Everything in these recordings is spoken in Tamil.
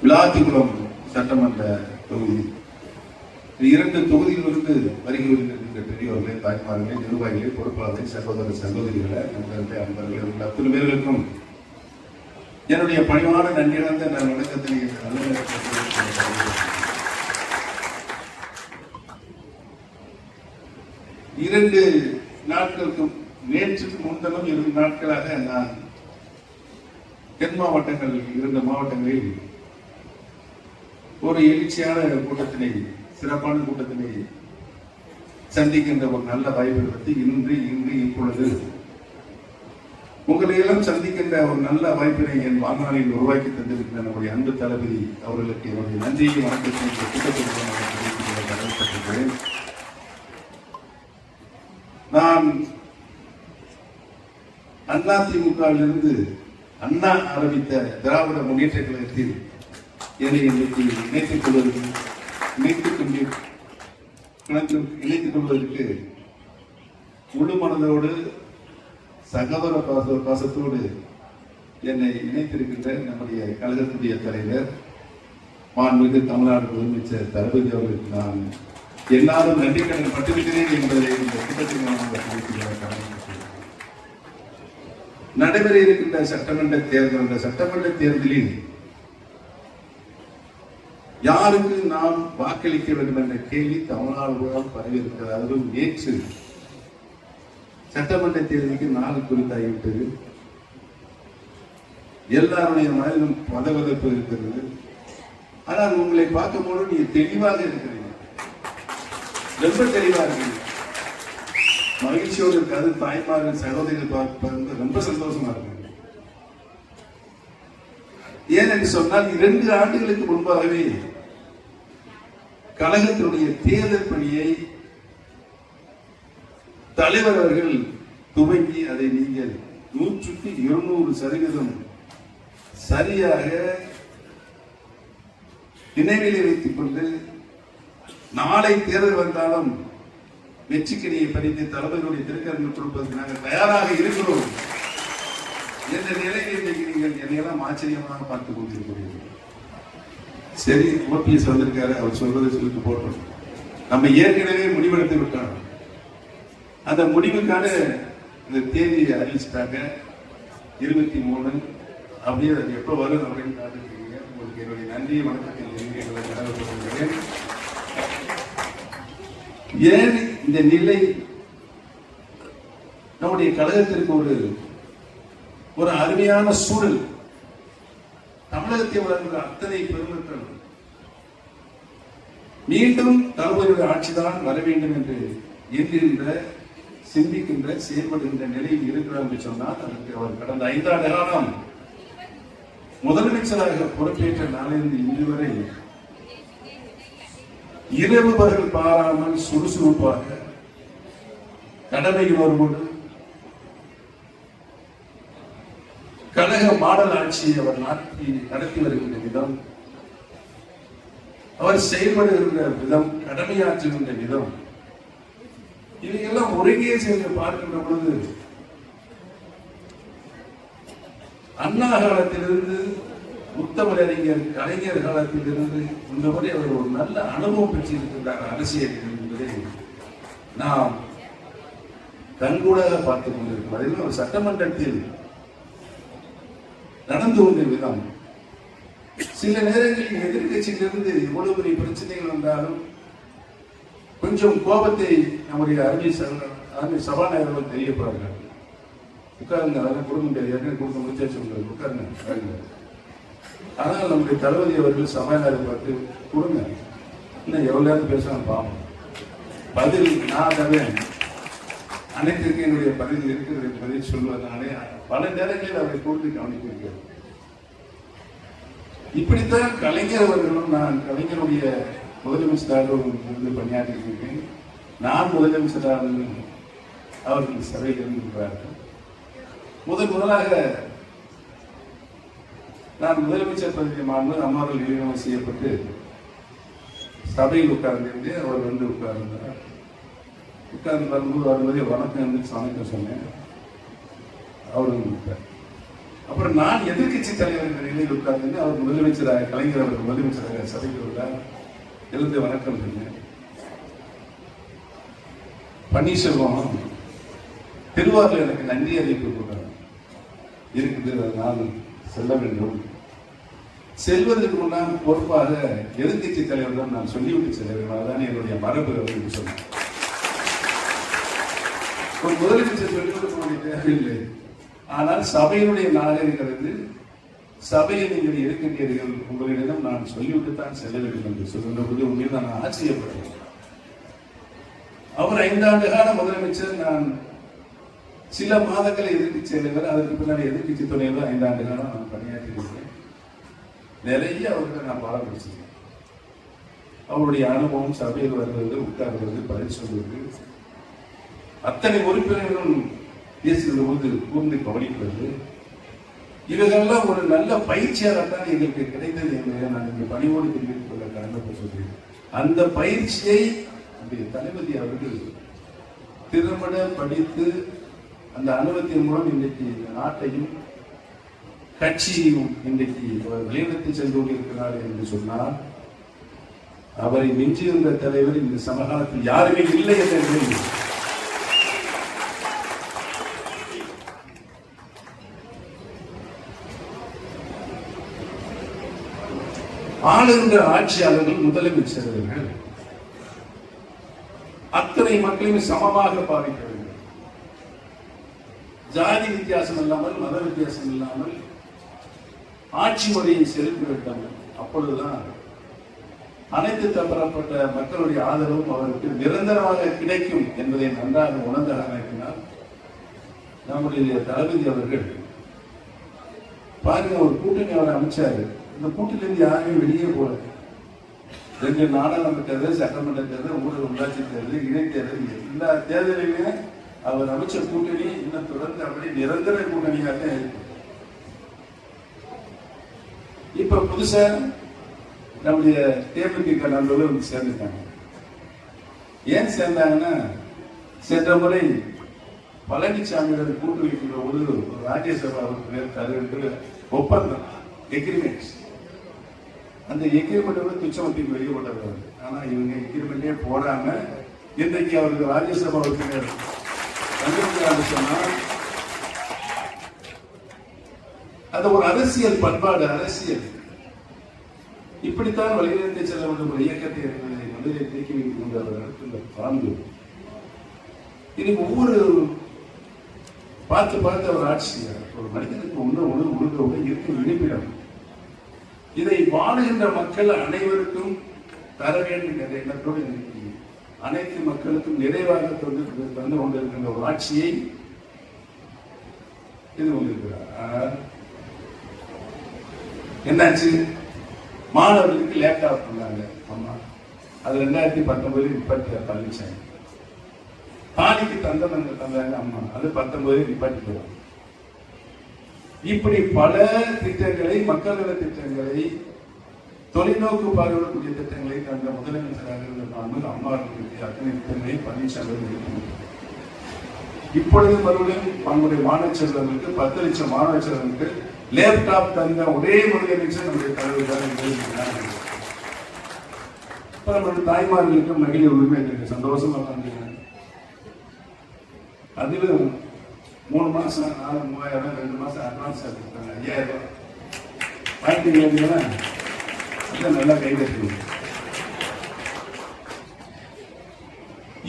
விளாத்திக்குளம் சட்டமன்ற தொகுதி. 2 தொகுதிகளிலிருந்து வருகை இருக்கின்ற பெரியவர்களே, தாய்மார்களே, நிர்வாகிகளே, பொறுப்பாளர்களே, சகோதர சகோதரிகளை, நண்பர்களே, அன்பர்களே, உங்கள் அத்தனை பேர்களுக்கும் என்னுடைய பணிவான நன்றியிழந்த நான் வணக்கத்தினை நல்ல நேரத்தில் 2 நாட்களுக்கு நேற்றுக்கு முன்தினம் 2 நாட்களாக நான் தென் மாவட்டங்கள் 2 மாவட்டங்களில் ஒரு எழுச்சியான கூட்டத்தினை, சிறப்பான கூட்டத்தினை சந்திக்கின்ற ஒரு நல்ல வாய்ப்பை பற்றி இன்று இப்பொழுது உங்களை எல்லாம் சந்திக்கின்ற ஒரு நல்ல வாய்ப்பினை என் வாழ்நாளில் உருவாக்கி தந்திருக்கின்ற நம்முடைய அன்பு தளபதி அவர்களுக்கு என்னுடைய நன்றியை வணக்கத்தை கூட்டத்தில் நான் அதிமுகவிலிருந்து அண்ணா ஆரம்பித்த திராவிட முன்னேற்ற கழகத்தில் என்னை இன்றைக்கு இணைத்துக் கொள்வதற்கு முழு மனதோடு சகோதர பாசத்தோடு என்னை இணைத்திருக்கின்ற நம்முடைய கழகத்துடைய தலைவர் மாண்புமிகு தமிழ்நாடு முதலமைச்சர் தளபதி அவர்களுக்கு நான் எல்லாரும் நன்றி கடன் பட்டுவிட்டேன் என்பதை இந்த கூட்டத்தில் நடைபெற இருக்கின்ற சட்டமன்ற தேர்தலில் யாருக்கு நாம் வாக்களிக்க வேண்டும் என்ற கேள்வி தமிழ்நாடு பரவி இருக்கிறது. அதுவும் நேற்று சட்டமன்ற தேர்தலுக்கு நாள் குறித்தாகிவிட்டது. எல்லாருடைய மனதிலும் பதவதப்பு இருக்கிறது. ஆனால் உங்களை பார்க்கும்போது நீ தெளிவாக இருக்கிறீங்க, ரொம்ப தெளிவாக இருக்கிறீங்க, மகிழ்ச்சியோடு இருக்காது. தாய்மார்கள் சகோதரிகள் பார்ப்பது ரொம்ப சந்தோஷமா இருக்கு. ஏனென்று சொன்னால் 2 ஆண்டுகளுக்கு முன்பாகவே கழகத்தினுடைய தேர்தல் பணியை தலைவர் அவர்கள் துவங்கி அதை நீங்கள் 100க்கு 200% சரியாக நினைவில் வைத்துக் கொண்டு நாளை தேர்தல் வந்தாலும் வெற்றிக்கணியை பறித்து தளபதியுடைய திருக்கரங்கள் கொடுப்பதற்கு நாங்கள் தயாராக இருக்கிறோம் என்ற நிலையில் நீங்கள் என்னையெல்லாம் ஆச்சரியமாக பார்த்துக் கொண்டிருக்கிறீர்கள். சரி, ஓபிஎஸ் வந்திருக்காரு, அவர் சொல்வதை சொல்லிட்டு போட்டோம். நம்ம ஏற்கனவே முடிவெடுத்து விட்டோம். அந்த முடிவுக்கான இந்த தேதியை அறிவிச்சுட்டாங்க 23. அப்படியே அது எப்போ வரும் அப்படின்னு காத்துருக்கீங்க. உங்களுக்கு என்னுடைய நன்றி வணக்கத்தை தெரிவிக்கிறேன். ஏன் இந்த நிலை நம்முடைய கழகத்திற்கு ஒரு அருமையான சூழல், தமிழகத்தை வளர்ந்த அத்தனை பெருமக்கள் மீண்டும் தளபதியுடைய ஆட்சிதான் வர வேண்டும் என்று எண்ணுகின்ற, சிந்திக்கின்ற, செயல்படுகின்ற நிலையில் இருக்கிறார் என்று சொன்னால் அதற்கு அவர் கடந்த 5 ஆண்டு காலம் முதலமைச்சராக பொறுப்பேற்ற நாளிலிருந்து இன்று வரை இரவு பகல் பாராமல் சுறுசுறுப்பாக கடமை உணர்வோடு கழக மாடல் ஆட்சியை அவர் நடத்தி வருகின்ற விதம், அவர் செயல்படுகின்ற விதம், கடமையாற்றுகின்ற விதம், இதையெல்லாம் ஒருங்கே சேர்ந்து பார்க்கின்ற பொழுது அண்ணா காலத்திலிருந்து முத்தமிழறிஞர் கலைஞர் காலத்திலிருந்து இந்த முறை அவர் ஒரு நல்ல அனுபவம் பெற்றிருக்கின்றார் அரசியல் என்பதை நாம் கண்கூடாக பார்த்துக் கொண்டிருக்கிறோம். அதில் ஒரு சட்டமன்றத்தில் நடந்து கொண்ட விதம், சில நேரங்களில் எதிர்கட்சியிலிருந்து எவ்வளவு பெரிய பிரச்சனைகள் வந்தாலும் கொஞ்சம் கோபத்தை நம்முடைய அருமை சபாநாயகர்கள் தெரியப்படுறார்கள். உட்காருங்க, அதெல்லாம் கொடுக்க முடியாது, ஏற்கனவே கொடுக்க முடிச்சாச்சு, உங்களுக்கு உட்காருங்க. ஆனால் நம்முடைய தளபதி அவர்கள் சபாநாயகரை பார்த்து கொடுங்க, இன்னும் எவ்வளவு நேரம் பேசுறாங்க பாவம், பதில் நான் தவேன், அனைத்திற்கு என்னுடைய பதில் இருக்கிறது என்பதை சொல்வதனாலே பல நேரங்களில் அவரை கூர்ந்து கவனித்திருக்கிறது. இப்படித்தான் கலைஞர் அவர்களும், நான் கலைஞருடைய முதலமைச்சராக இருந்து பணியாற்றியிருக்கிறேன். நான் முதலமைச்சராக அவர்கள் சபையில் இருந்திருக்கிறார்கள். முதலாக நான் முதலமைச்சர் பதவியை மாறும்போது அம்மாவர்கள் நியமனம் செய்யப்பட்டு சபையில் உட்கார்ந்து அவர் உட்கார்ந்தார். உட்கார்ந்து வரும்போது வரும்போதே வணக்கம் சொன்னேன். அவர்கள் அப்புறம் நான் எதிர்கட்சி தலைவர் என்ற நிலையில் உட்கார்ந்து அவர் முதலமைச்சராக கலைஞர் அவர் முதலமைச்சராக சபைக்கு வருவார். எழுந்து வணக்கம் சொன்னேன். பன்னீர்செல்வம் திருவாரூர் எனக்கு நன்றி அறிவிப்பு கொடுத்தார் இருக்குது, அதனால் செல்ல வேண்டும். செல்வதற்கு முன்னால் பொறுப்பாக எதிர்கட்சி தலைவர் தான் நான் சொல்லிவிட்டு செல்ல வேண்டும், அதுதான் என்னுடைய மரபு என்று சொன்னார். ஒரு முதலமைச்சர் சொல்லிவிட தேவையில்லை, ஆனால் சபையினுடைய நாடுகிறது, சபையை நீங்கள் இருக்கின்றீர்கள், உங்களிடம் நான் சொல்லிவிட்டுத்தான் செல்ல வேண்டும் என்று சொல்கின்ற போது உண்மையில் நான் ஆச்சரியப்பட்டேன். அவர் 5 ஆண்டு கால முதலமைச்சர், நான் சில மாதங்களை எதிர்கட்சி செயலர், அதற்கு பின்னாடி எதிர்கட்சி துணைவர் 5 ஆண்டு காலம் நான் பணியாற்றியிருக்கிறேன். நிறைய அவருக்கு நான் பாடம் படிச்சிருக்கேன். அவருடைய அனுபவம், சபையில் வருவது, உட்கார்வது, பதில் சொல்வது, அத்தனை உறுப்பினர்களும் பேசுகிற போது கூர்ந்து கவனிப்பது, இவர்களெல்லாம் ஒரு நல்ல பயிற்சியாளர் தான் எங்களுக்கு கிடைத்தது என்பதை நான் இங்கு பணியோடு தெரிவித்துக் கொள்ள கடமைப்பட்டிருக்கிறேன். அந்த பயிற்சியை தளபதி அவர்கள் திறம்பட படித்து அந்த அனுபவத்தின் மூலம் இன்றைக்கு நாட்டையும் கட்சியையும் இன்றைக்கு வெளியிடத்தில் சென்று கொண்டிருக்கிறார் என்று சொன்னால், அவரை மிஞ்சியிருந்த தலைவர் இந்த சமகாலத்தில் யாருமே இல்லை என்று ஆளுகின்ற ஆட்சியாளர்கள், முதலமைச்சர்கள் அத்தனை மக்களையும் சமமாக பாதிக்க வேண்டும். ஜாதி வித்தியாசம் இல்லாமல், மத வித்தியாசம் இல்லாமல் ஆட்சி முறையை செலுத்த வேண்டும். அப்பொழுதுதான் அனைத்து தரப்பட்ட மக்களுடைய ஆதரவும் அவருக்கு நிரந்தரமாக கிடைக்கும் என்பதை நன்றாக உணர்ந்த காரணத்தினால் நம்முடைய தளபதி அவர்கள் பாருங்க, ஒரு கூட்டணி அவர் அமைச்சாரு. இந்த கூட்டணியிலிருந்து யாருமே வெளியே போல. 2 நாடாளுமன்ற தேர்தல், சட்டமன்ற தேர்தல், ஊரக உள்ளாட்சி தேர்தல், இடைத்தேர்தல், எல்லா தேர்தலையுமே அவர் அமைச்ச கூட்டணி இன்னும் தொடர்ந்து அப்படி நிரந்தர கூட்டணியாக இருக்கு. இப்ப புதுசா நம்முடைய தேமுதிக நண்பர்கள் வந்து சேர்ந்துட்டாங்க. ஏன் சேர்ந்தாங்கன்னா, சென்ற முறை பழனிசாமியோட கூட்டு வைக்கிற ஒரு ராஜ்யசபா உறுப்பினர் ஒப்பந்தம், எக்ரிமெண்ட், அந்த எக்ரிமெண்ட் துச்சமத்திற்கு வெளியிடப்பட்டவர். ஆனா இவங்க எக்ரிமெண்டே போடாம இன்றைக்கு அவருக்கு ராஜ்யசபா உறுப்பினர் சொன்னால் அது ஒரு அரசியல் பண்பாடு, அரசியல் இப்படித்தான் வழிநடத்தி செல்ல வேண்டும் ஒரு இயக்கத்தை என்பதை முதலில் தேக்கி வைத்துக் கொண்டு அவர் நடத்துகின்ற பாங்கு. இன்னைக்கு ஒவ்வொரு பார்த்து அவர் ஆட்சியார், ஒரு மனிதனுக்கு ஒழுங்க இருக்கும் இருப்பிடம், இதை வாழுகின்ற மக்கள் அனைவருக்கும் தர வேண்டும் என்ற எண்ணத்தோடு அனைத்து மக்களுக்கும் நிறைவாக தந்து கொண்டிருக்கின்ற ஒரு ஆட்சியை இது கொண்டிருக்கிறார். என்னாச்சு, மாணவர்களுக்கு லேப்டாப் பண்ணாங்க. ஆமா, அது 2019 நிப்பாட்டி பழனிசாமி. தாலிக்கு தந்தாங்க அம்மா, அது 19 நிப்பாட்டி போயிடும். இப்படி பல திட்டங்களை, மக்கள் நல திட்டங்களை, தொலைநோக்கு பார்வையிடக்கூடிய திட்டங்களை தந்த முதலமைச்சராக இருந்த அம்மா அத்தனை திட்டங்களை பழனிசாமி. இப்பொழுது மறுபடியும் நம்முடைய மாணவ செல்வங்களுக்கு 10 லட்சம் மாணவ செல்வங்களுக்கு லேப்டாப் தந்த ஒரே முதலமைச்சர் நம்முடைய தலைவர் தான். இப்ப நம்முடைய தாய்மார்களுக்கு மகளிர் உரிமை இருக்கு, சந்தோஷமா இருக்காங்க. அதுல 3 மாசம் 3000, 2 மாசம் அட்வான்ஸ் கொடுத்தாங்க, 5000 ரூபாய் வாங்கிட்டீங்களா? நல்லா கைதட்டு.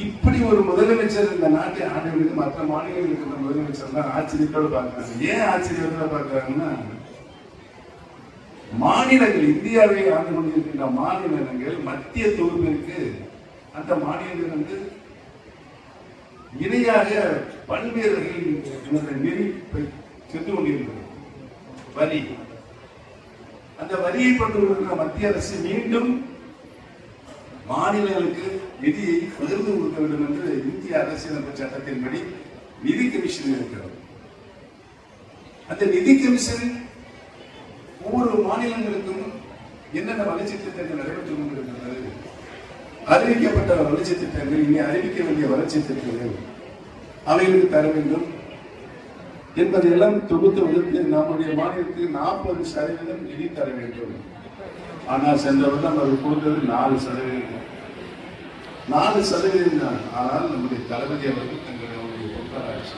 இப்படி ஒரு முதலமைச்சர் இந்த நாட்டை ஆண்டுகளுக்கு மற்ற மாநிலங்களுக்கு இருந்த முதலமைச்சர் தான் ஆச்சரியத்தோடு பார்க்கிறாங்க. ஏன் ஆச்சரியத்தோட பார்க்கிறாங்கன்னா, மாநிலங்கள், இந்தியாவை ஆண்டு கொண்டிருக்கின்ற மாநிலங்கள் மத்திய தொகுப்பிற்கு அந்த மாநிலங்கள் வந்து இணையாக பல்வேறு நெறி சென்று கொண்டிருக்கிறது. வரி, அந்த வரியை கொண்டு மத்திய அரசு மீண்டும் மாநிலங்களுக்கு நிதியை பகிர்ந்து கொடுக்க வேண்டும் என்று இந்திய அரசியலமைப்பு சட்டத்தின்படி நிதி கமிஷன் இருக்கிறது. அந்த நிதி கமிஷன் ஒவ்வொரு மாநிலங்களுக்கும் என்னென்ன வளர்ச்சி திட்டங்கள் நிறைவேற்றிக் கொண்டிருக்கிறது, அறிவிக்கப்பட்ட வளர்ச்சி திட்டங்கள், இனி அறிவிக்க வேண்டிய வளர்ச்சி திட்டங்கள் அவைகளுக்கு தர வேண்டும். என்பதையெல்லாம் தொகுத்துவதற்கு நம்முடைய மாநிலத்துக்கு 40% நிதி தர வேண்டும். ஆனால் சென்ற வருடம் அவர் கொடுத்தது 4%. 4% தான். ஆனால் நம்முடைய தளபதி அவர்கள் தங்களுடைய பொருளாட்சி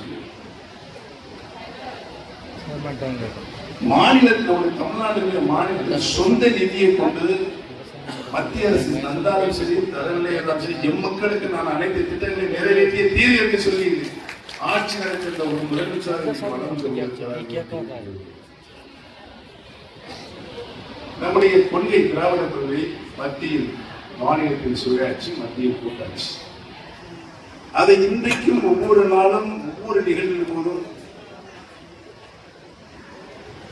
மாநிலத்தில் தமிழ்நாடு மாநிலத்தில் சொந்த நிதியை கொண்டு மத்திய அரசு தந்தாலும் சரி தரவில்லை என்றாலும் சரி எம்மக்களுக்கு நான் அனைத்து திட்டங்களை நிறைவேற்றிய தீர்வு என்று சொல்லி ஆட்சி நடக்கின்ற ஒரு முதலமைச்சர் நம்முடைய கொள்கை திராவிட கொள்கை மத்தியில் மாநிலத்தில் சுயாட்சி மத்தியில் கூட்டாட்சி. அதை இன்றைக்கும் ஒவ்வொரு நாளும் ஒவ்வொரு நிகழ்வின் போதும்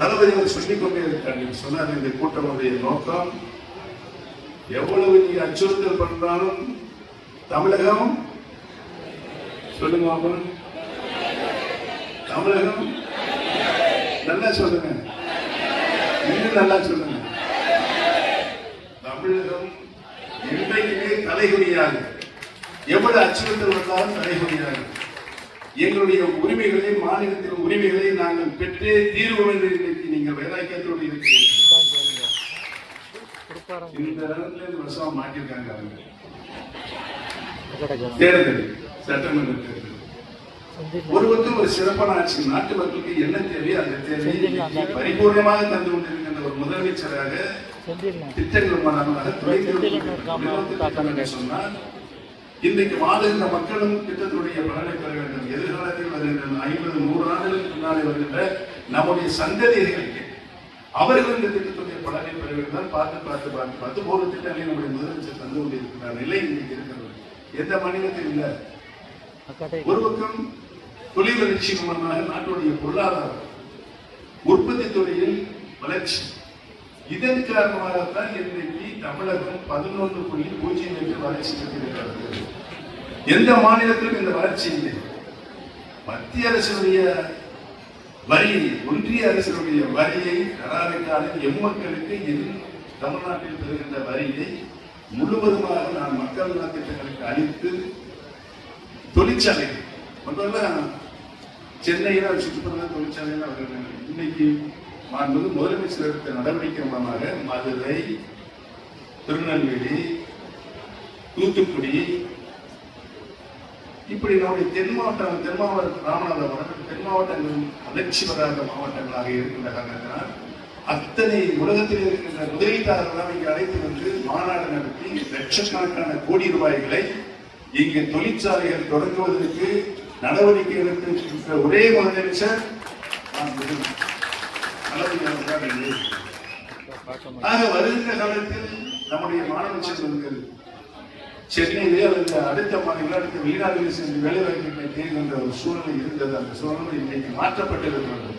தளபதி அவர் சொல்லிக் கொண்டே இருக்காங்க. சொன்னார் இந்த கூட்டமுடைய நோக்கம் எவ்வளவு நீ அச்சுறுத்தல் பண்றாலும் தமிழகம் சொல்லுங்க, தமிழகம் நல்லா சொல்லுங்க, இன்னும் நல்லா சொல்லுங்க. தமிழகம் என்றைக்குமே தலைகுனியாது, எவ்வளவு அச்சுறுத்தல் வந்தாலும் தலைகுனியாது. எங்களுடைய உரிமைகளை மாநிலத்தின் உரிமைகளை நாங்கள் பெற்றே தீர்வோம் என்று இன்றைக்கு நீங்கள் வேதாக்கியத்தோடு இருக்கிறீர்கள். இந்த இடத்துல வருஷம் மாட்டிருக்காங்க தேர்தல், சட்டமன்ற தேர்தல். ஒருவருக்கும் ஒரு சிறப்பான ஆட்சி நாட்டு மக்களுக்கு என்ன தேவை அந்த தேவையை பரிபூர்ணமாக தந்து கொண்டிருக்கின்ற ஒரு முதலமைச்சராக திட்டங்கள் மூலமாக சொன்னால் இன்றைக்கு வாழ்கின்ற மக்களும் திட்டத்துடைய பலனை பெற வேண்டும். எதிர்காலத்தில் வருகின்ற 50-100 ஆண்டுகளுக்கு முன்னாலே வருகின்ற நம்முடைய சந்ததிகளுக்கு அவர்கள் இந்த திட்டத்துடைய பலனை பெற வேண்டும். பார்த்து ஒரு திட்டங்களை நம்முடைய முதலமைச்சர் தந்து கொண்டிருக்கிறார். நிலை இன்றைக்கு இருக்கிறது, எந்த மாநிலத்தில் இல்லை. ஒரு பக்கம் தொழில் வளர்ச்சி மூலமாக நாட்டுடைய பொருளாதாரம் உற்பத்தி துறையில் வளர்ச்சி. இதன் காரணமாகத்தான் இன்றைக்கு தமிழகம் 11.08 வளர்ச்சி பெற்றிருக்கிறது. எந்த மாநிலத்திலும் இந்த வளர்ச்சி இல்லை. மத்திய அரசுடைய வரி, ஒன்றிய அரசுடைய வரியை தராவிட்டால் எம்மக்களுக்கு தமிழ்நாட்டில் பெறுகின்ற வரியை முழுவதுமாக நான் மக்கள் நலத்திட்டங்களுக்கு அளித்து தொழிற்சாலைகள் முதல்ல சென்னையில் சுற்றுப்புற தொழிற்சாலைகள் அவர்கள் இன்னைக்கு முதலமைச்சர் எடுத்த நடவடிக்கை மூலமாக மதுரை, திருநெல்வேலி, தூத்துக்குடி, இப்படி நம்முடைய தென் மாவட்டம் ராமநாதபுரம் தென் மாவட்டங்கள் வளர்ச்சி பெறாத மாவட்டங்களாக இருக்கின்ற காரணத்தினால் அத்தனை உலகத்தில் இருக்கின்ற முதலீட்டாளர்கள் இங்கு அழைத்து வந்து மாநாடு நடத்தி லட்சக்கணக்கான கோடி ரூபாய்களை இங்கு தொழிற்சாலைகள் தொடங்குவதற்கு நடவடிக்கை எடுத்திருக்கின்ற ஒரே முதலமைச்சர் ஆக வருகின்ற காலத்தில் நம்முடைய மாணவ செல்வங்கள் சென்னையிலே அல்லது அடுத்த மாநில அடுத்த வெளிநாடுகளில் சென்று வேலைவாய்ப்புகளை தேர்கின்ற ஒரு சூழ்நிலை இருந்தது. அந்த சூழ்நிலை இன்றைக்கு மாற்றப்பட்டிருக்கிறது.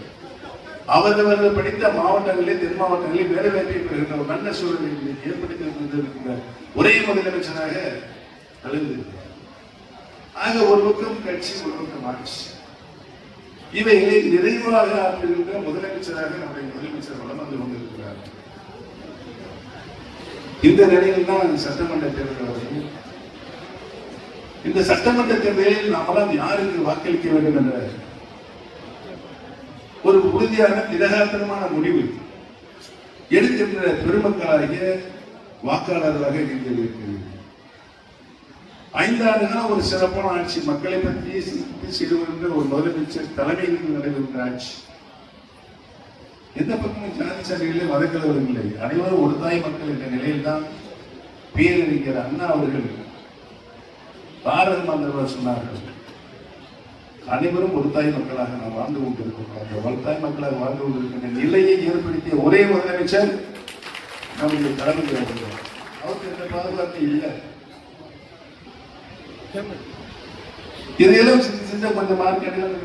அவரவர்கள் படித்த மாவட்டங்களிலே தென் மாவட்டங்களில் வேலைவாய்ப்பை பெறுகின்ற ஒரு நல்ல சூழ்நிலை இன்றைக்கு ஏற்படுத்தியிருக்கின்ற ஒரே முதலமைச்சராக அழுந்திருக்கிறார். ஆக ஒரு பக்கம் கட்சி, ஒரு பக்கம் ஆட்சி, இவைகளை நிறைவாக ஆற்றுகின்ற முதலமைச்சராக நம்முடைய முதலமைச்சர் வளம் வந்து கொண்டிருக்கிறார். இந்த நிலையில் தான் சட்டமன்ற தேர்தல் வரையும் இந்த சட்டமன்ற தேர்தலில் நாமெல்லாம் யாருக்கு வாக்களிக்க வேண்டும் என்ற ஒரு உறுதியான திடகாத்திரமான முடிவு எடுக்கின்ற பெருமக்களாகிய வாக்காளர்களாக நீங்கள் இருக்கிறீர்கள். 5 ஆண்டுகள் ஒரு சிறப்பான ஆட்சி, மக்களை பற்றி செய்துகின்ற ஒரு முதலமைச்சர் தலைமையில் நடைபெறுகின்ற ஆட்சி. எந்த பக்கமும் ஜாதி சாதிகளிலே மதக்கலவரம் இல்லை. அனைவரும் ஒரு தாய் மக்கள் என்ற நிலையில் தான் பேரறிஞர் அண்ணா அவர்கள் பாரத மந்திரம் சொன்னார்கள். அனைவரும் ஒரு தாய் மக்களாக நாம் வாழ்ந்து கொண்டிருக்கிறோம். ஒரு தாய் மக்களாக வாழ்ந்து கொண்டிருக்கின்ற நிலையை ஏற்படுத்திய ஒரே முதலமைச்சர் நம்முடைய தலைமை அவர்கள். அவருக்கு எந்த பாதுகாப்பு இல்லை. இதையெல்லாம் செஞ்ச கொஞ்சம் மார்க்கெட்டுகள்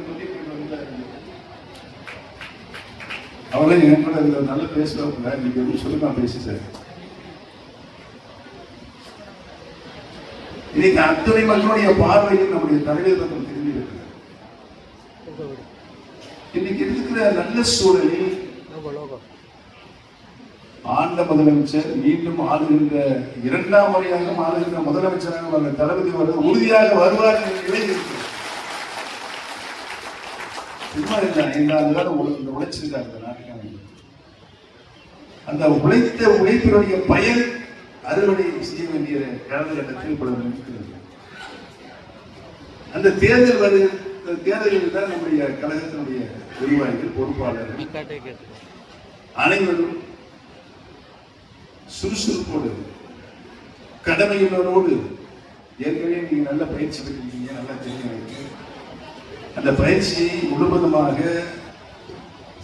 அவங்களே என் கூட நல்ல பேசுவாங்க. நீங்க எதுவும் சொல்லுங்க, பேசிட்டாரு. இன்னைக்கு அத்தனை மக்களுடைய பார்வையில் நம்முடைய தலைவர் பக்கம் திரும்பி இருக்கு. இன்னைக்கு இருக்கிற நல்ல சூழலில் ஆண்ட முதலமைச்சர் மீண்டும் ஆளுகின்ற 2ஆம் முறையாக ஆளுகின்ற முதலமைச்சராக தளபதி உறுதியாக வருவார் என்ற நிலை இருக்கு. சும்மா இல்லை, 5 ஆண்டு காலம் உழைச்சிருக்காங்க இந்த நாட்டுக்கான. அந்த உழைத்த உழைப்பினுடைய பயன் அறுவடை செய்ய வேண்டிய காலகட்டத்தில் இப்பொழுது இருக்கிறது. அந்த தேர்தலில் தான் நம்முடைய கழகத்தினுடைய நிர்வாகிகள், பொறுப்பாளர்கள் அனைவரும் சுறுசுறுப்போடு, கடமையுள்ளோடு, ஏற்கனவே நீங்க நல்ல பயிற்சி பெற்றிருக்கீங்க, நல்லா தெரியும். அந்த பயிற்சியை முழுவதுமாக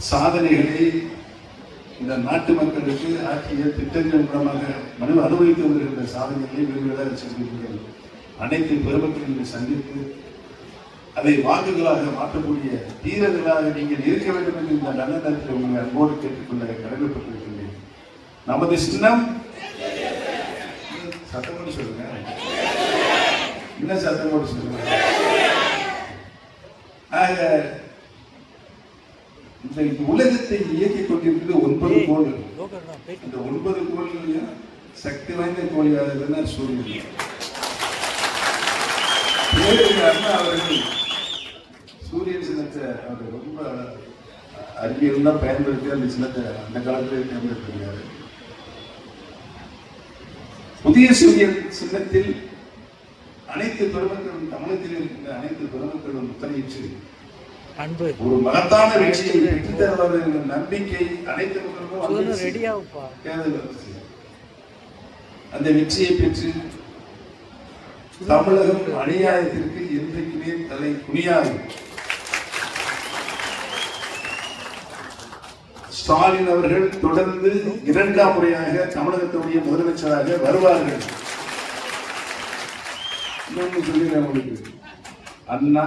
சாதனைகளை இந்த நாட்டு மக்களுக்கு ஆற்றிய திட்டங்கள் மூலமாக அனுபவித்து வருகின்ற சாதனைகளை விரும்புவதாக வச்சிருக்கிறீர்கள். அனைத்து பெருமக்களின் சந்தித்து அதை வாக்குகளாக மாற்றக்கூடிய வீரர்களாக நீங்கள் இருக்க வேண்டும் என்று இந்த நல்ல நேரத்தில் உங்களை அன்போடு கேட்டுக்கொள்ள கடமைப்பட்டிருக்கின்றேன். நமது சின்னம் சத்தமோடு சொல்லுங்க, என்ன சத்தமோடு சொல்லுங்க. ஆக இந்த உலகத்தை இயக்கிக் கொண்டிருக்கிறது 9 கோள்கள். இந்த 9 கோள்களையும் சக்தி வாய்ந்த கோழியாக சூரியன். அண்ணா அவர்கள் சூரியன் சின்னத்தை அவர் ரொம்ப அறிவியல் தான் பயன்படுத்தி அந்த சின்னத்தை அந்த காலத்திலே பயன்படுத்தினார். புதிய சூரியன் சின்னத்தில் அனைத்து பெருமக்களும், தமிழகத்தில் இருக்கின்ற அனைத்து பெருமக்களும் முத்தனையிற்று ஒரு மகத்தான வெற்றியை பெற்றுத்தருவார்கள் என்ற நம்பிக்கை அனைத்து மக்களுக்கும் அந்த வெற்றியை பெற்று தமிழகம் அநியாயத்திற்கு என்றைக்குமே தலை குனியாது. ஸ்டாலின் அவர்கள் தொடர்ந்து 2ஆம் முறையாக தமிழகத்துடைய முதலமைச்சராக வருவார்கள். இன்னொன்று சொல்லிடுறேன் உங்களுக்கு, அண்ணா,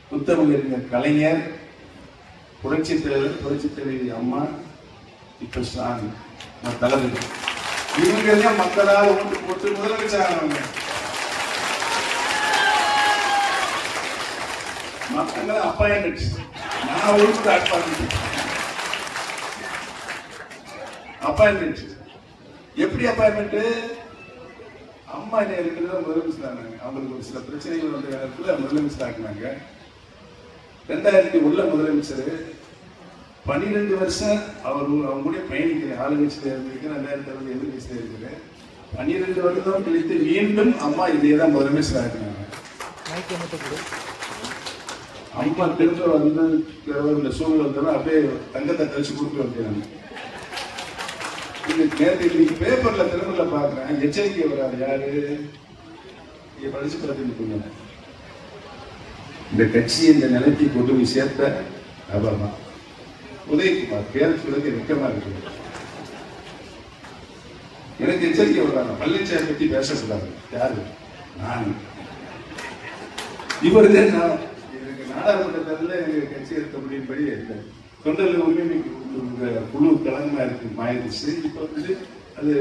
புத்தமிழறிஞர் கலைஞர், புரட்சி தலைவர், புரட்சி தலைவி அம்மா, இப்ப ஸ்டாலின் தலைவர், இவங்க மக்களால் ஓட்டு போட்டு முதலமைச்சரானவங்க. மக்களை அப்பாயின்மெண்ட், நான் ஒழுங்கு அப்பாயின்மெண்ட். எப்படி அப்பாயின்மெண்ட்? அம்மா என்ன இருக்கிறதா முதலமைச்சர் ஆனாங்க. அவங்களுக்கு ஒரு சில பிரச்சனைகள் வந்த நேரத்தில் முதலமைச்சர் ஆக்குனாங்க. 2000 முதலமைச்சர் 12 வருஷம் அவங்களுடைய பயணிக்கிறேன். ஆளுங்கட்சியில் இருந்திருக்கிறேன், 2000 எதிர்கட்சியில் இருக்கிறேன். 12 வருடம் கழித்து மீண்டும் அம்மா இதே தான் முதலமைச்சர் ஆக்குனாங்க. அம்மா திரும்ப வந்து இந்த சூழ்நிலை வந்தாலும் அப்படியே தங்கத்தை கழிச்சு கொடுத்து வைக்கிறாங்க. நேற்று இன்னைக்கு பேப்பர்ல திருமண பாக்குறேன், எச்சரிக்கை வராது. யாரு படிச்சு பிரதிநிதி இந்த கட்சியை இந்த நிலைக்கு கொண்டு போய் சேர்த்த அவர் தான் உதயகுமார். பேர் சொல்றது வெக்கமா இருக்கு. எனக்கு எச்சரிக்கை வர்றாங்க, பழனிசாமி பத்தி பேசக்கூடாது. யாரு? நான். இவரு தான் எனக்கு நாடாளுமன்றத்தில் எங்க கட்சி எடுத்த முடியும்படி தொண்டர்கள் உரிமை குழு கலங்கமா இருக்கு, மாறிடுச்சு. இப்ப வந்து அது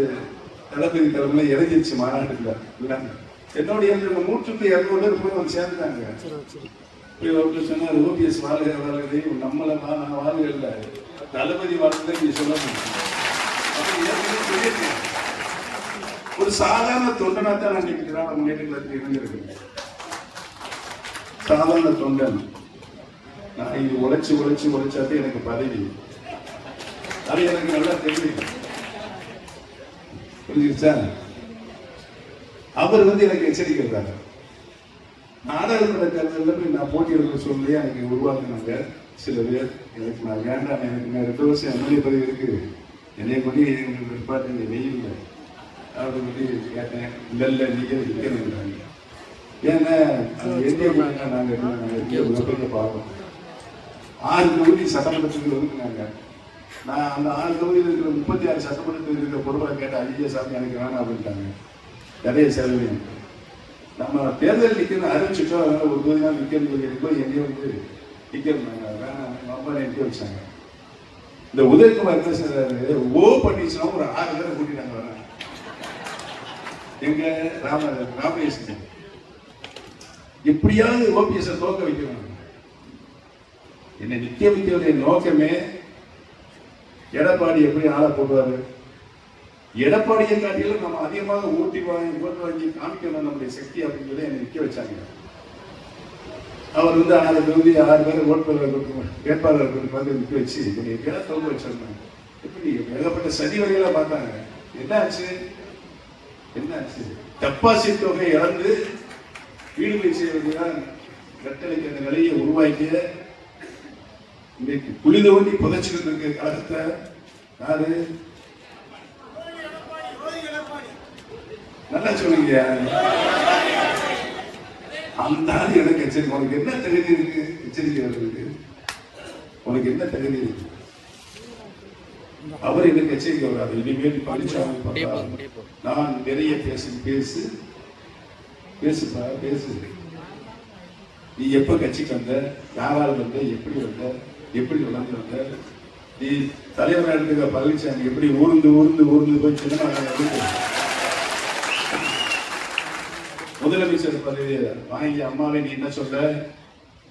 தளபதி தலைமையில இறங்கிடுச்சு மாநாட்டுல. என்னுடைய 100-200 பேர் போய் வந்து சேர்ந்தாங்க. சொன்னார், ஓபிஎஸ் வாழ்க வாழ்கை, நம்மள நான் வாழ்க இல்லை, தளபதி வாழ்க்கை நீங்க சொல்ல முடியும். ஒரு சாதாரண தொண்டனா தான் நான் நினைக்கிறேன். முன்னேற்றத்தில் இருந்திருக்கேன். சாதாரண தொண்டன். நான் இது உழைச்சாத்தே எனக்கு பதவி. அது எனக்கு நல்லா தெரியும். புரிஞ்சுச்சா? அவர் வந்து எனக்கு எச்சரிக்கிறாங்க. நாடாளுமன்ற தேர்தலில் போய் நான் போட்டியிட சொல்லி எனக்கு உருவாக்குனாங்க சில பேர். எனக்கு நான் வேண்டாம், எனக்கு 2 வருஷம் எம்எல்ஏ பதவி இருக்கு, என்னை கொண்டு எங்களுக்கு நிற்பாட்டு வெயில் அப்படின்னு சொல்லி கேட்டேன். இல்லை நீங்க நிற்கிறாங்க. ஏன்னா நாங்கள் பார்க்கணும். 6 தொகுதி சட்டமன்றத்துக்கு ஒதுக்குனாங்க. நான் அந்த 6 தொகுதியில் இருக்கிற 36 சட்டமன்றத்தில் இருக்கிற பொருளை கேட்ட ஐஎஸ்ஆர் எனக்கு வேணாம் அப்படின்ட்டாங்க. நிறைய செலவு. நம்ம தேர்தல் நிற்கணும் அறிவிச்சுட்டோம், அதனால ஒரு தொகுதி தான் நிற்கணும். என்னையும் வந்து நிற்கிறாங்க, வேணாம் ரொம்ப நிற்க வச்சாங்க. இந்த உதயகுமார் என்ன செய்யறாரு, ஓ பண்ணிச்சுன்னா ஒரு 6 பேரை கூட்டிட்டாங்க. வரேன் எங்க ராமேஸ்வரன் எப்படியாவது ஓபிஎஸ் தோக்க வைக்கணும். என்னை நிக்க வைக்கிறதுடைய நோக்கமே எடப்பாடி எப்படி ஆள போடுவாரு, எடப்பாடியை காட்டிலும் நம்ம அதிகமாக ஓட்டு வாங்கி காமிக்கணும் நம்முடைய சக்தி அப்படிங்கிறத என்னை நிக்க வச்சாங்க. அவர் வந்து 6 தொகுதி 6 பேர் வேட்பாளர் வந்து நிற்க வச்சு எப்படியா தோல்வி வச்சிருந்தாங்க. எப்படி ஏகப்பட்ட சதி வகையெல்லாம் பார்த்தாங்க. என்னாச்சு டெபாசிட் தொகை இழந்து வீடு போய் செய்வதுதான் கட்டளைக்கு அந்த நிலையை உருவாக்கிய இன்னைக்கு குழி தோண்டி புதைச்சிக்கிட்டு இருக்க கழகத்தை யாரு நல்லா சொல்லுங்க. அந்த ஆள் எனக்கு எச்சரிக்கை. உனக்கு என்ன தகுதி இருக்கு எச்சரிக்கை இருக்கு? உனக்கு என்ன தகுதி இருக்கு? அவர் எனக்கு எச்சரிக்கை வராது. இனிமேல் பழனிசாமி நான் நிறைய பேசு. நீ எப்ப கட்சிக்கு வந்த, யாரால் வந்த, எப்படி வளர்ந்து வந்த, நீ தலைவர் எடுத்துக்க பழனிசாமி எப்படி ஊர்ந்து போய் சின்ன முதலமைச்சர் பதவியை வாங்கி அம்மாவை நீ என்ன சொல்ற?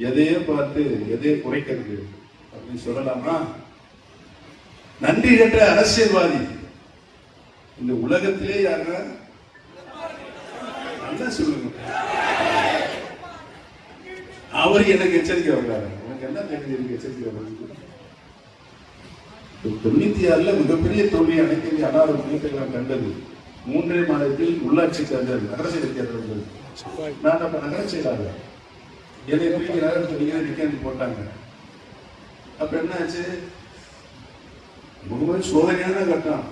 எதையே பார்த்து எதையே குறைக்கிறது அப்படின்னு சொல்லலாமா? நன்றி கற்ற அரசியல்வாதி இந்த உலகத்திலே யாருன்னா நல்லா சொல்லுங்க. அவர் எனக்கு எச்சரிக்கை வர்றாரு. எனக்கு என்ன தகுதி இருக்கு எச்சரிக்கை வர்றது? 96 மிகப்பெரிய தோல்வி அனைத்து அனாத முன்னேற்றங்கள் கண்டது. 3 மாதத்தில் உள்ளாட்சி தேர்தல் நகர செயல் தேர்தல். நான் அப்ப நகர செயலாளர் என்னை நகரத்துக்கு போட்டாங்க. அப்ப என்ன ஆச்சு? முழுவதும் சோதனையான கட்டம்.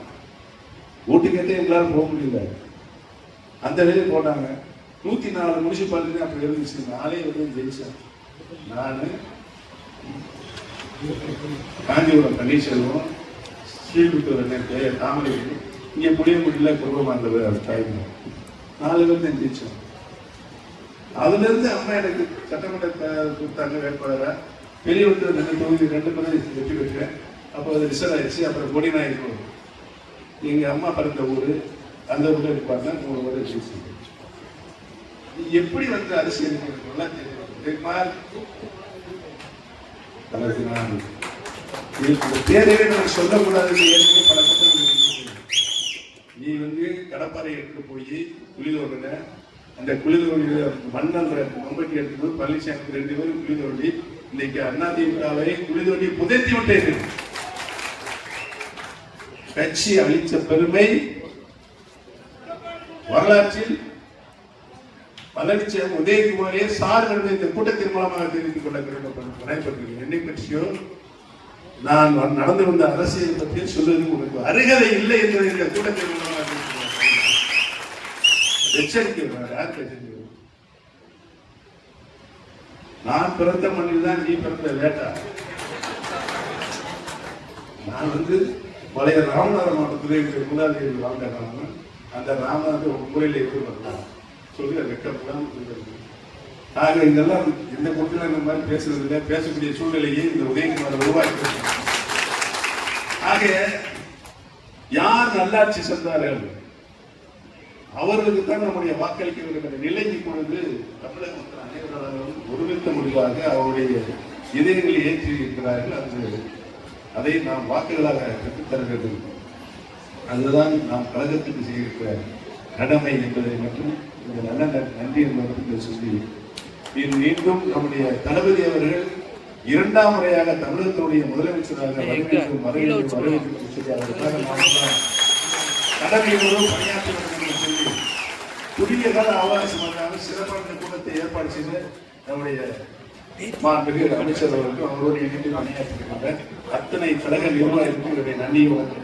ஓட்டு கேட்டே எங்களால் போக முடியல. அந்த வேலையை போட்டாங்க. 104 முனிசிபாலிட்டி அப்படி இருந்துச்சு. நானே வந்து ஜெயிச்சேன். நான் காஞ்சிபுரம் பன்னீர்செல்வம், ஸ்ரீவில்லிபுத்தூர் தாமரை, இங்கே புளியங்குடியில குடும்பமானவர் 4 பேர் தான் ஜெயிச்சோம். அதுல இருந்து அம்மா எனக்கு சட்டமன்ற கொடுத்தாங்க வேட்பாளராக. வெளியே வந்து 2 தொகுதி 2 முறை வெற்றி பெற்றேன். அப்போ அது ரிசர்வ் ஆயிடுச்சு. அப்புறம் கொடிநாயகம் எங்க அம்மா பிறந்த ஊரு, அந்த ஊர்ல இருப்பாங்க. 3 முறை ஜெயிச்சு எப்படி வந்து அரசியல் தேர்தலை நான் சொல்லக்கூடாது. ஏற்கனவே பல நீ வந்து கடப்பாறை எடுத்து போய் குளிதோடுன அந்த குளிதோடிய மண்ணன்ற நம்பட்டி எடுத்து போய் பழனிசாமி 2 பேரும் குளிதோண்டி இன்னைக்கு அதிமுகவை குளிதோண்டி புதைத்தி விட்டேன். கட்சி அளித்த பெருமை வரலாற்றில் பழனிசாமி உதயகுமாரே சார்கள் இந்த கூட்டத்தின் மூலமாக தெரிவித்துக் கொள்ள விரும்பப்படுகிறேன். என்னை பற்றியோ நான் நடந்து வந்த அரசியல் பற்றிய சொல்வது உங்களுக்கு அருகதை இல்லை என்பதை இந்த கூட்டத்தின் மூலமாக எச்சரிக்கை. நான் பிறந்த மண்ணில் தான் நீ பிறந்த லேட்டா. நான் வந்து பழைய ராமநாதர் மாவட்டத்திலே மூதாதையர்கள் வாழ்ந்தாங்க. அந்த ராமநாதர் முறையில் எப்படி வரலாம் சொல்லி வெக்கப்படாம. ஆக இதெல்லாம் எந்த கூட்டத்தில் இந்த மாதிரி பேசுறது இல்லை. பேசக்கூடிய சூழ்நிலையை இந்த உதயகுமார் உருவாக்கி. ஆக யார் நல்லாட்சி சென்றார்கள் அவர்களுக்கு தான் நம்முடைய வாக்களிக்க வேண்டும் நிலைக்கு பொழுது தமிழக மக்கள் அனைவராலும் ஒருமித்த முடிவாக அவருடைய இதயங்களை ஏற்றி இருக்கிறார்கள். அதை நாம் வாக்குகளாக பெற்றுத்தர வேண்டும். அதுதான் நாம் கழகத்துக்கு செய்திருக்கிற கடமை என்பதை மட்டும் இந்த நல்ல நன்றி என்பதற்கு சொல்லி மீண்டும் நம்முடைய தளபதி அவர்கள் 2ஆம் முறையாக தமிழகத்துடைய முதலமைச்சராக கடமையோடு பணியாற்ற வேண்டும் என்று சொல்லி புதிய கால அவகாசமாக சிறப்பான கூட்டத்தை ஏற்பாடு செய்து நம்முடைய மாண்புமிகு அமைச்சர் அவர்களுக்கும் அவருடைய இணைந்து பணியாற்றிருக்கின்ற அத்தனை கழக நிர்வாகிகளுக்கும் இவருடைய நன்றியை வழங்க